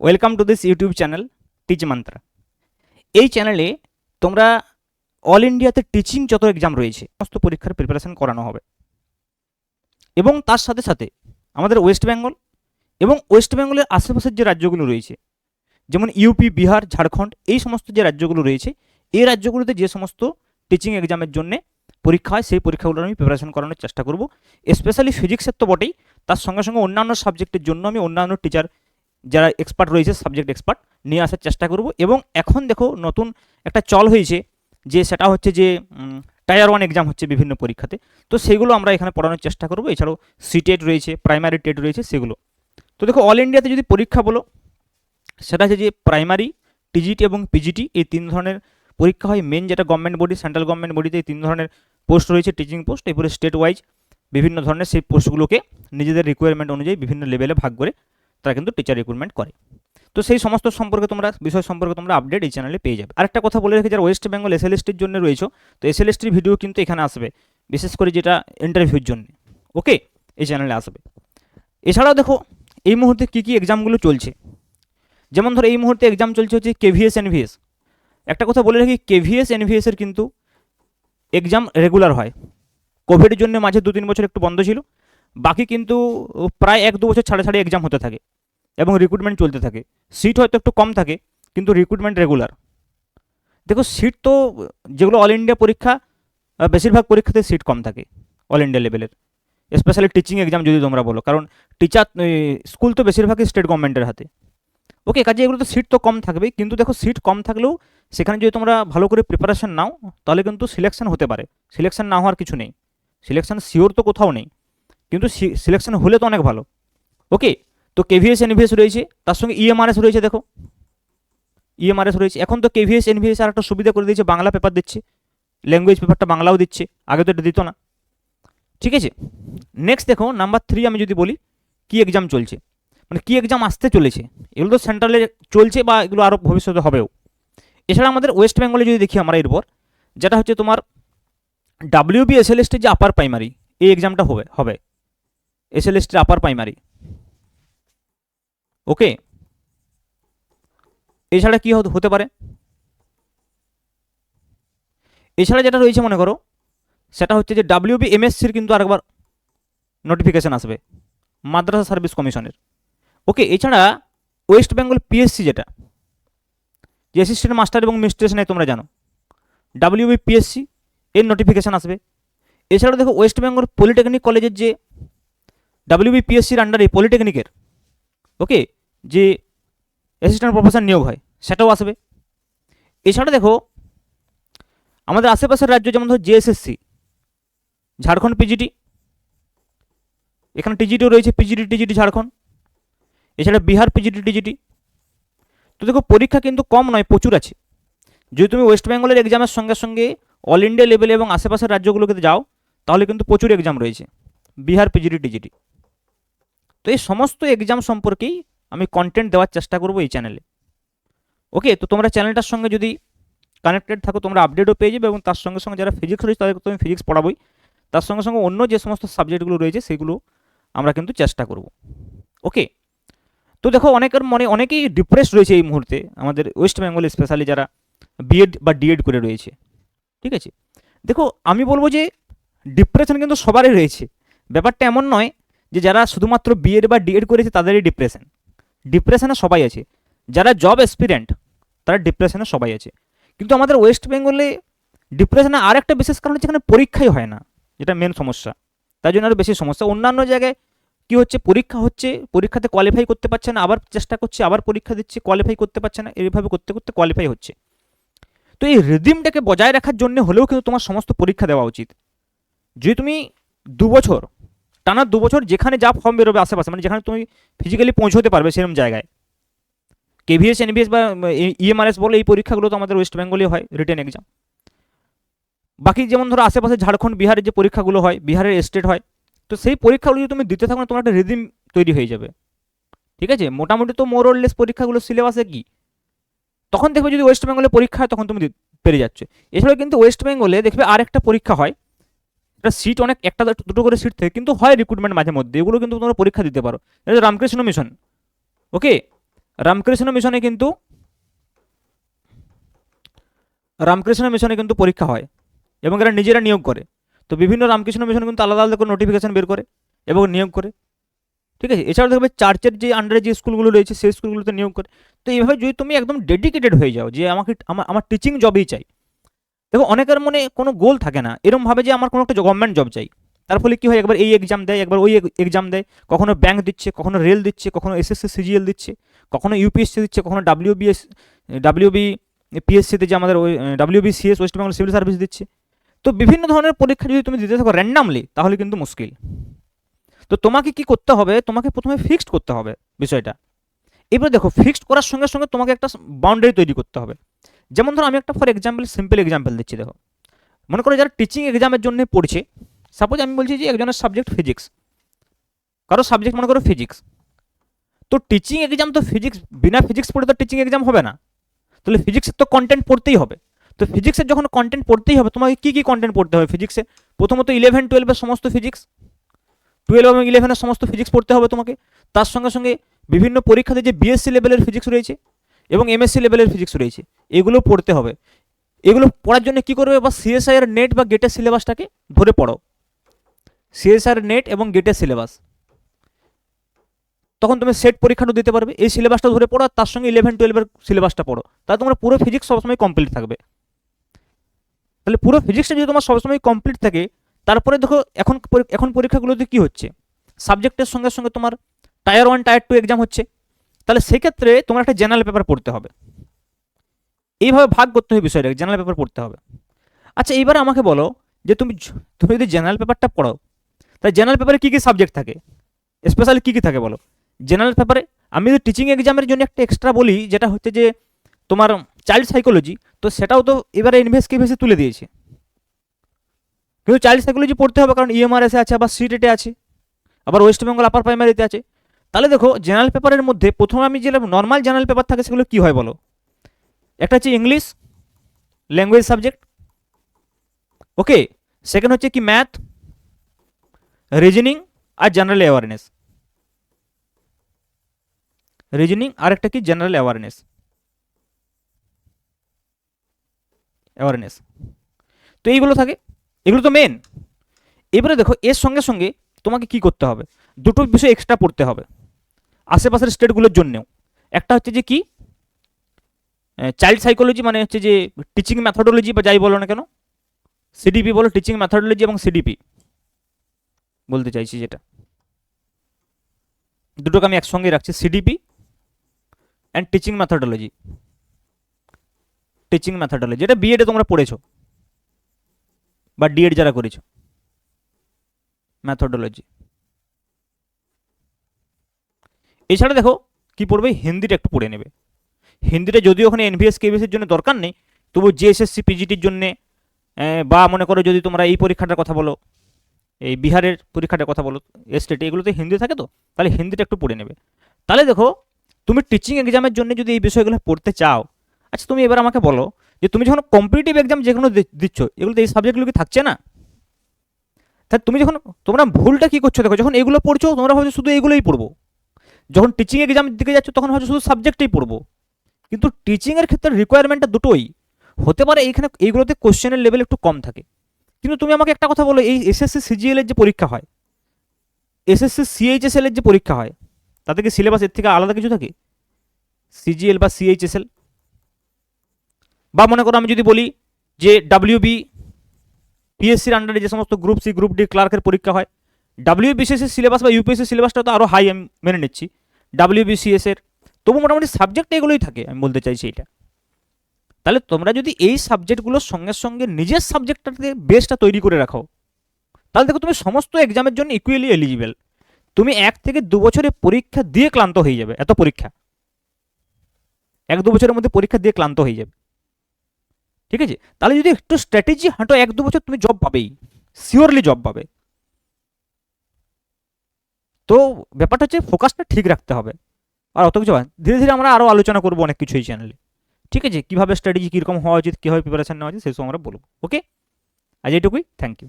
Welcome to this YouTube channel teach mantra. এই চ্যানেলে তোমরা অল ইন্ডিয়াতে টিচিং যত এক্সাম রয়েছে সমস্ত পরীক্ষার প্রিপারেশন করানো হবে, এবং তার সাথে সাথে আমাদের ওয়েস্ট বেঙ্গল এবং ওয়েস্ট বেঙ্গলের আশেপাশের যে রাজ্যগুলো রয়েছে, যেমন ইউপি, বিহার, ঝাড়খণ্ড, এই সমস্ত যে রাজ্যগুলো রয়েছে, এই রাজ্যগুলোতে যে সমস্ত টিচিং এক্সামের জন্য পরীক্ষা হয় সেই পরীক্ষাগুলোর আমি প্রিপারেশন করানোর চেষ্টা করব। স্পেশালি ফিজিক্সের তো বটেই, তার সঙ্গে সঙ্গে অন্যান্য সাবজেক্টের জন্য আমি অন্যান্য টিচার যারা এক্সপার্ট রয়েছে, সাবজেক্ট এক্সপার্ট নিয়ে আসার চেষ্টা করব। এবং এখন দেখো নতুন একটা চল হয়েছে, যে সেটা হচ্ছে যে টায়ার 1 এক্সাম হচ্ছে বিভিন্ন পরীক্ষাতে, তো সেগুলো আমরা এখানে পড়ানোর চেষ্টা করব। এছাড়াও সিটেট রয়েছে, প্রাইমারি টেট রয়েছে, সেগুলো। তো দেখো অল ইন্ডিয়াতে যদি পরীক্ষা বলো, সেটা হচ্ছে যে প্রাইমারি, টিজিটি এবং পিজিটি, এই 3 ধরনের পরীক্ষা হয়। মেন যেটা গভর্নমেন্ট বডি, সেন্ট্রাল গভর্নমেন্ট বডিতে এই 3 ধরনের পোস্ট রয়েছে, টিচিং পোস্ট। এরপরে স্টেট ওয়াইজ বিভিন্ন ধরনের সেই পোস্টগুলোকে নিজেদের রিকোয়ারমেন্ট অনুযায়ী বিভিন্ন লেভেলে ভাগ করে তারা কিন্তু টিচার রিক্রুটমেন্ট করে। তো সেই সমস্ত সম্পর্কে তোমরা বিষয় সম্পর্কে তোমরা আপডেট এই চ্যানেলে পেয়ে যাবে। আরেকটা কথা বলে রেখে, যারা ওয়েস্ট বেঙ্গল এসএলএসটির জন্য রয়েছে, তো এসএলএসটির ভিডিও কিন্তু এখানে আসবে, বিশেষ করে যেটা ইন্টারভিউর জন্য। ওকে, এই চ্যানেলে আসবে। এছাড়াও দেখো এই মুহূর্তে কী কী এক্সামগুলো চলছে। যেমন ধরো এই মুহূর্তে এক্সাম চলছে হচ্ছে কেভিএস এনভিএস। একটা কথা বলে রাখি, কেভিএস এনভিএস এর কিন্তু এক্সাম রেগুলার হয়। কোভিডের জন্য মাঝে 2-3 বছর একটু বন্ধ ছিল, বাকি কিন্তু প্রায় 1-2 বছর ছাড়া ছাড়া এক্সাম হতে থাকে এবং রিক্রুটমেন্ট চলতে থাকে। সিট হয়তো একটু কম থাকে, কিন্তু রিক্রুটমেন্ট রেগুলার। দেখো সিট তো যেগুলো অল ইন্ডিয়া পরীক্ষা, বেশিরভাগ পরীক্ষাতে সিট কম থাকে অল ইন্ডিয়া লেভেলের, স্পেশালি টিচিং এক্সাম যদি তোমরা বলো, কারণ টিচার স্কুল তো বেশিরভাগই স্টেট গভর্নমেন্টের হাতে। ওকে, কাজে এগুলো তো সিট তো কম থাকবেই, কিন্তু দেখো সিট কম থাকলেও সেখানে যদি তোমরা ভালো করে প্রিপারেশন নাও, তাহলে কিন্তু সিলেকশন হতে পারে। সিলেকশন না হওয়ার কিছু নেই, সিলেকশন শিওর তো কোথাও নেই, কিন্তু সিলেকশন হলে তো অনেক ভালো। ওকে, তো কেভিএস এনভিএস রয়েছে, তার সঙ্গে ইএমআরএস রয়েছে। দেখো ইএমআরএস রয়েছে। এখন তো কেভিএস এনভিএস আর একটা সুবিধা করে দিয়েছে, বাংলা পেপার দিচ্ছে, ল্যাঙ্গুয়েজ পেপারটা বাংলাও দিচ্ছে, আগে তো এটা দিত না। ঠিক আছে, নেক্সট দেখো নাম্বার 3 আমি যদি বলি, কি এক্সাম চলছে, মানে কি এক্সাম আসতে চলেছে। এগুলো তো সেন্ট্রালে চলছে বা এগুলো আরও ভবিষ্যতে হবেও। এছাড়া আমাদের ওয়েস্ট বেঙ্গলে যদি দেখি আমরা এরপর, যেটা হচ্ছে তোমার ডাব্লিউবি এসএলএসটির যে আপার প্রাইমারি, এই এক্সামটা হবে এসএলএসটির আপার প্রাইমারি। ওকে, এছাড়া কি হতে পারে, এছাড়া যেটা রয়েছে মনে করো, সেটা হচ্ছে যে ডাব্লিউবি এমএসসির কিন্তু আরেকবার নোটিফিকেশান আসবে, মাদ্রাসা সার্ভিস কমিশনের। ওকে, এছাড়া ওয়েস্ট বেঙ্গল পিএসসি, যেটা যে অ্যাসিস্ট্যান্ট মাস্টার এবং মিস্ট্রেস নেই তোমরা জানো, ডাব্লিউবি পিএসসি এর নোটিফিকেশান আসবে। এছাড়াও দেখো ওয়েস্ট বেঙ্গল পলিটেকনিক কলেজের যে ডাব্লিউবি পিএসসির আন্ডারে পলিটেকনিকের, ওকে, যে অ্যাসিস্ট্যান্ট প্রফেসর নিয়োগ হয়, সেটাও আসবে। এছাড়া দেখো আমাদের আশেপাশের রাজ্য, যেমন ধরো জেএসএসসি, ঝাড়খণ্ড পিজিটি, এখানে টিজিটিও রয়েছে, পিজিটি টিজিটি ঝাড়খণ্ড। এছাড়া বিহার পিজিটি টিজিটি। তো দেখো পরীক্ষা কিন্তু কম নয়, প্রচুর আছে। যদি তুমি ওয়েস্ট বেঙ্গলের এক্সামের সঙ্গে সঙ্গে অল ইন্ডিয়া লেভেলে এবং আশেপাশের রাজ্যগুলোকে যাও, তাহলে কিন্তু প্রচুর এক্সাম রয়েছে, বিহার পিজিটি টিজিটি। তো এই সমস্ত এক্সাম সম্পর্কেই আমি কন্টেন্ট দেওয়ার চেষ্টা করবো এই চ্যানেলে। ওকে, তো তোমরা চ্যানেলটার সঙ্গে যদি কানেক্টেড থাকো, তোমরা আপডেটও পেয়ে যাবে, এবং তার সঙ্গে সঙ্গে যারা ফিজিক্স রয়েছে তাদেরকে তো আমি ফিজিক্স পড়াবোই, তার সঙ্গে সঙ্গে অন্য যে সমস্ত সাবজেক্টগুলো রয়েছে সেগুলো আমরা কিন্তু চেষ্টা করব। ওকে, তো দেখো অনেকের মনে অনেকেই ডিপ্রেস রয়েছে এই মুহূর্তে, আমাদের ওয়েস্ট বেঙ্গলে স্পেশালি যারা বিএড বা ডিএড করে রয়েছে। ঠিক আছে, দেখো আমি বলবো যে ডিপ্রেশন কিন্তু সবারই রয়েছে। ব্যাপারটা এমন নয় যে যারা শুধুমাত্র বিএড বা ডিএড করেছে তাদেরই ডিপ্রেশন, ডিপ্রেশনে সবাই আছে। যারা জব এক্সপিরিয়েন্ট তারা ডিপ্রেশনে সবাই আছে। কিন্তু আমাদের ওয়েস্ট বেঙ্গলে ডিপ্রেশনে আর একটা বিশেষ কারণ হচ্ছে এখানে পরীক্ষাই হয় না, যেটা মেন সমস্যা। তাই জন্য আরও বেশি সমস্যা। অন্যান্য জায়গায় কি হচ্ছে, পরীক্ষা হচ্ছে, পরীক্ষাতে কোয়ালিফাই করতে পারছে না, আবার চেষ্টা করছে, আবার পরীক্ষা দিচ্ছে, কোয়ালিফাই করতে পারছে না, এইভাবে করতে করতে কোয়ালিফাই হচ্ছে। তো এই রিদিমটাকে বজায় রাখার জন্য হলেও কিন্তু তোমার সমস্ত পরীক্ষা দেওয়া উচিত। যদি তুমি 2 বছর টানা 2 বছর যেখানে যা ফর্ম বেরোবে আশেপাশে, মানে যেখানে তুমি ফিজিক্যালি পৌঁছতে পারবে সেরকম জায়গায়, কেভিএস এনভিএস বা ইএমআরএস বলে, এই পরীক্ষাগুলো তো আমাদের ওয়েস্ট বেঙ্গলে হয়, রিটেন এক্সাম। বাকি যেমন ধরো আশেপাশে ঝাড়খণ্ড, বিহারের যে পরীক্ষাগুলো হয়, বিহারের স্টেট হয়, তো সেই পরীক্ষাগুলো যদি তুমি দিতে থাকো না, তোমার একটা রিদিম তৈরি হয়ে যাবে। ঠিক আছে, মোটামুটি তো মোরলেস পরীক্ষাগুলো সিলেবাসে কি, তখন দেখবে যদি ওয়েস্ট বেঙ্গলে পরীক্ষা হয় তখন তুমি পেরে যাচ্ছে। এছাড়াও কিন্তু ওয়েস্ট বেঙ্গলে দেখবে আরেকটা পরীক্ষা হয়, এটা সিট অনেক, একটা দুটো করে সিট থেকে কিন্তু হয় রিক্রুটমেন্ট মাঝে মধ্যে, এগুলো কিন্তু তোমরা পরীক্ষা দিতে পারো। এটা রামকৃষ্ণ মিশন। ওকে, রামকৃষ্ণ মিশনে কিন্তু পরীক্ষা হয় এবং এরা নিজেরা নিয়োগ করে। তো বিভিন্ন রামকৃষ্ণ মিশন কিন্তু আলাদা আলাদা করে নোটিফিকেশন বের করে এবং নিয়োগ করে। ঠিক আছে, এছাড়াও দেখবে চার্চের যে আন্ডারে যে স্কুলগুলো রয়েছে সেই স্কুলগুলোতে নিয়োগ করে। তো এইভাবে যদি তুমি একদম ডেডিকেটেড হয়ে যাও যে আমাকে আমার টিচিং জবই চাই। দেখো অনেকের মনে কোনো গোল থাকে না, এরকম ভাবে যে আমার কোনো একটা গভর্নমেন্ট জব চাই। তার ফলে কি হয়, একবার এই এক্সাম দেয়, একবার ওই এক্সাম দেয়, কখনো ব্যাংক দিচ্ছে, কখনো রেল দিচ্ছে, কখনো এসএসসি সিজিএল দিচ্ছে, কখনো ইউপিএসসি দিচ্ছে, কখনো ডাব্লিউবি পিএসসিতে যে আমাদের ওই WBCS West Bengal civil service দিচ্ছে। তো বিভিন্ন ধরনের পরীক্ষা যদি তুমি দিতে থাকো র্যান্ডামলি তাহলে কিন্তু মুশকিল। তো তোমাকে কি করতে হবে, তোমাকে প্রথমে ফিক্সড করতে হবে বিষয়টা। এবার দেখো ফিক্সড করার সঙ্গে সঙ্গে তোমাকে একটা বাউন্ডারি তৈরি করতে হবে। যেমন ধরো আমি একটা ফর এক্সাম্পল সিম্পল এক্সাম্পল দিচ্ছি। দেখো মনে করো যারা টিচিং এক্সামের জন্য পড়ছে, সাপোজ আমি বলছি যে একজনের সাবজেক্ট ফিজিক্স, কারো সাবজেক্ট মনে করো ফিজিক্স। তো টিচিং এক্সাম তো ফিজিক্স, বিনা ফিজিক্স পড়ে তো টিচিং এক্সাম হবে না, তাহলে ফিজিক্সের তো কন্টেন্ট পড়তেই হবে। তো ফিজিক্সের যখন কন্টেন্ট পড়তেই হবে, তোমাকে কী কী কন্টেন্ট পড়তে হবে ফিজিক্সে? প্রথমত 11-12 সমস্ত ফিজিক্স, 12 এবং 11 সমস্ত ফিজিক্স পড়তে হবে তোমাকে। তার সঙ্গে সঙ্গে বিভিন্ন পরীক্ষাতে যে বিএসসি লেভেলের ফিজিক্স রয়েছে এবং এমএসসি লেভেলের ফিজিক্স রয়েছে, এগুলো পড়তে হবে। এগুলো পড়ার জন্য কী করবে, বা সিএসআই এর নেট বা গেটের সিলেবাসটাকে ধরে পড়ো। সিএসআই নেট এবং গেটের সিলেবাস, তখন তুমি সেট পরীক্ষাটা দিতে পারবে। এই সিলেবাসটা ধরে পড়ো, তার সঙ্গে 11-12 সিলেবাসটা পড়ো, তাহলে তোমার পুরো ফিজিক্স সবসময় কমপ্লিট থাকবে। তাহলে পুরো ফিজিক্সটা যদি তোমার সবসময় কমপ্লিট থাকে, তারপরে দেখো এখন পরীক্ষাগুলোতে কি হচ্ছে, সাবজেক্টের সঙ্গে সঙ্গে তোমার টায়ার 1 টায়ার 2 এক্সাম হচ্ছে। তাহলে সেক্ষেত্রে তোমার একটা জেনারেল পেপার পড়তে হবে। এইভাবে ভাগ করতে হবে বিষয়টাকে, জেনারেল পেপার পড়তে হবে। আচ্ছা এইবার আমাকে বলো যে তুমি যদি জেনারেল পেপারটা পড়ো, তাহলে জেনারেল পেপারে কী কী সাবজেক্ট থাকে, স্পেশালি কী কী থাকে বলো জেনারেল পেপারে? আমি যদি টিচিং এক্সামের জন্য একটা এক্সট্রা বলি, যেটা হচ্ছে যে তোমার চাইল্ড সাইকোলজি, তো সেটাও তো এবারে এনভিএসকে তুলে দিয়েছে। কিন্তু চাইল্ড সাইকোলজি পড়তে হবে, কারণ ইএমআরএসে আছে, আবার সিটেটে আছে, আবার ওয়েস্ট বেঙ্গল আপার প্রাইমারিতে আছে। তাহলে দেখো জেনারেল পেপারের মধ্যে প্রথমে আমি যে নর্মাল জেনারেল পেপার থাকে সেগুলো কী হয় বলো? একটা হচ্ছে ইংলিশ ল্যাঙ্গুয়েজ সাবজেক্ট, ওকে। সেকেন্ড হচ্ছে কি ম্যাথ, রিজনিং আর জেনারেল অ্যাওয়ারনেস। রিজনিং আর একটা কি জেনারেল অ্যাওয়ারনেস। তো এইগুলো থাকে, এগুলো তো মেন। এবারে দেখো এর সঙ্গে সঙ্গে তোমাকে কি করতে হবে, দুটো বিষয় এক্সট্রা পড়তে হবে আশেপাশের স্টেটগুলোর জন্যেও। একটা হচ্ছে যে কি চাইল্ড সাইকোলজি, মানে হচ্ছে যে টিচিং ম্যাথোডোলজি বা যাই বলো না কেন, সিডিপি বলো, টিচিং ম্যাথোডোলজি এবং সিডিপি বলতে চাইছি, যেটা দুটোকে আমি একসঙ্গে রাখছি, CDP and teaching methodology. Teaching methodology যেটা বিএডে তোমরা পড়েছো বা ডিএড যারা করেছো, ম্যাথোডোলজি। এছাড়া দেখো কি পড়বে, হিন্দিটা একটু পড়ে নেবে। হিন্দিটা যদিও ওখানে এনভিএস কেভিএসের জন্য দরকার নেই, তবু জিএসএসসি পিজিটির জন্যে, বা মনে করো যদি তোমরা এই পরীক্ষাটার কথা বলো, এই বিহারের পরীক্ষাটার কথা বলো, স্টেটে, এগুলোতে হিন্দি থাকে, তো তাহলে হিন্দিটা একটু পড়ে নেবে। তাহলে দেখো তুমি টিচিং এক্সামের জন্য যদি এই বিষয়গুলো পড়তে চাও, আচ্ছা তুমি এবার আমাকে বলো যে তুমি যখন কম্পিটিটিভ এক্সাম যেগুলো দিচ্ছ, এগুলোতে এই সাবজেক্টগুলো কি থাকছে না? তাহলে তুমি যখন, তোমরা ভুলটা কি করছো দেখো, যখন এগুলো পড়ছো তোমরা হয়তো শুধু এগুলোই পড়বো, যখন টিচিং এক্সাম দিকে যাচ্ছ তখন হয়তো শুধু সাবজেক্টেই পড়বো। কিন্তু টিচিংয়ের ক্ষেত্রে রিকোয়ারমেন্টটা দুটোই হতে পারে, এইখানে এইগুলোতে কোশ্চেনের লেভেল একটু কম থাকে। কিন্তু তুমি আমাকে একটা কথা বলো, এই এসএসসি সিজিএল এর যে পরীক্ষা হয়, এসএসসি সিএইচএসএল এর যে পরীক্ষা হয়, তাতে কি সিলেবাস এর থেকে আলাদা কিছু থাকে? সিজিএল বা সিএইচএসএল, বা মনে করো আমি যদি বলি যে ডাব্লিউবি পিএসসির আন্ডারে যে সমস্ত গ্রুপ সি গ্রুপ ডি ক্লার্কের পরীক্ষা হয়, ডাব্লিউবিসিএসের সিলেবাস বা ইউপিএসসির সিলেবাসটা তো আরও হাই, আমি মেনে নিচ্ছি ডাব্লিউবিসিএস এর, তবু মোটামুটি সাবজেক্ট এগুলোই থাকে, আমি বলতে চাইছি এটা। তাহলে তোমরা যদি এই সাবজেক্টগুলোর সঙ্গে সঙ্গে নিজের সাবজেক্টটাতে বেসটা তৈরি করে রাখো, তাহলে দেখো তুমি সমস্ত এক্সামের জন্য ইকুয়ালি এলিজিবল। তুমি 1 থেকে 2 বছরে পরীক্ষা দিয়ে ক্লান্ত হয়ে যাবে, এত পরীক্ষা 1-2 বছরের মধ্যে পরীক্ষা দিয়ে ক্লান্ত হয়ে যাবে। ঠিক আছে, তাহলে যদি একটু স্ট্র্যাটেজি হাঁটো 1-2 বছর, তুমি জব পাবেই, শিওরলি জব পাবে। তো ব্যাপারটা হচ্ছে ফোকাসটা ঠিক রাখতে হবে, আর অত কিছু ধীরে ধীরে আমরা আরও আলোচনা করবো অনেক কিছু এই চ্যানেলে। ঠিক আছে, কীভাবে স্ট্র্যাটেজি কীরকম হওয়া উচিত, কীভাবে প্রিপারেশন নেওয়া উচিত, সেসব আমরা বলবো। ওকে, আজ এইটুকুই, থ্যাংক ইউ।